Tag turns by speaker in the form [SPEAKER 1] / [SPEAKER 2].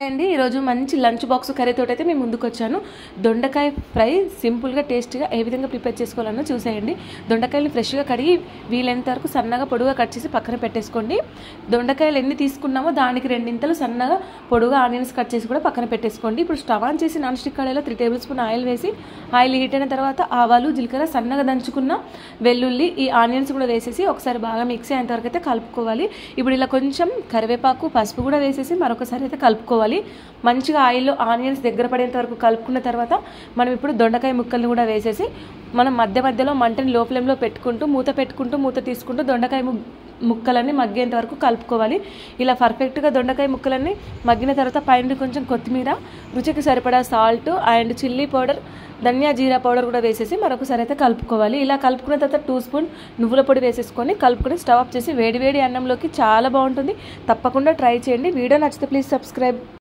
[SPEAKER 1] అండి ఈరోజు మంచి లంచ్ బాక్స్ కర్రీ తోటి అయితే మేము ముందుకు వచ్చాను. దొండకాయ ఫ్రై సింపుల్గా టేస్టీగా ఏ విధంగా ప్రిపేర్ చేసుకోవాలన్నా చూసేయండి. దొండకాయలు ఫ్రెష్గా కడిగి వీలైనంత వరకు సన్నగా పొడుగా కట్ చేసి పక్కన పెట్టేసుకోండి. దొండకాయలు ఎన్ని తీసుకున్నామో దానికి రెండింతలు సన్నగా పొడుగా ఆనియన్స్ కట్ చేసి కూడా పక్కన పెట్టేసుకోండి. ఇప్పుడు స్టవ్ ఆన్ చేసి నాన్ స్టిక్ కడాయిలో 3 టేబుల్ స్పూన్ ఆయిల్ వేసి ఆయిల్ హీట్ అయిన తర్వాత ఆవాలు, జీలకర్ర, సన్నగా దంచుకున్న వెల్లుల్లి, ఈ ఆనియన్స్ కూడా వేసేసి ఒకసారి బాగా మిక్స్ అయ్యేంత వరకు అయితే కలుపుకోవాలి. ఇప్పుడు ఇలా కొంచెం కరివేపాకు, పసుపు కూడా వేసేసి మరొకసారి అయితే కలుపుకోవాలి. మంచిగా ఆయిల్లో ఆనియన్స్ దగ్గర పడేంత వరకు కలుపుకున్న తర్వాత మనం ఇప్పుడు దొండకాయ ముక్కల్ని కూడా వేసేసి మనం మధ్య మధ్యలో మంటని లో ఫ్లేమ్లో పెట్టుకుంటూ మూత తీసుకుంటూ దొండకాయ ముక్కలన్నీ మగ్గేంత వరకు కలుపుకోవాలి. ఇలా పర్ఫెక్ట్గా దొండకాయ ముక్కలన్నీ మగ్గిన తర్వాత పైన కొంచెం కొత్తిమీర, రుచికి సరిపడా సాల్ట్ అండ్ చిల్లీ పౌడర్, ధనియా జీరా పౌడర్ కూడా వేసేసి మరొకసారి అయితే కలుపుకోవాలి. ఇలా కలుపుకున్న తర్వాత 2 స్పూన్ నువ్వుల పొడి వేసేసుకొని కలుపుకొని స్టవ్ ఆఫ్ చేసి వేడి వేడి అన్నంలోకి చాలా బాగుంటుంది. తప్పకుండా ట్రై చేయండి. వీడియో నచ్చితే ప్లీజ్ సబ్స్క్రైబ్.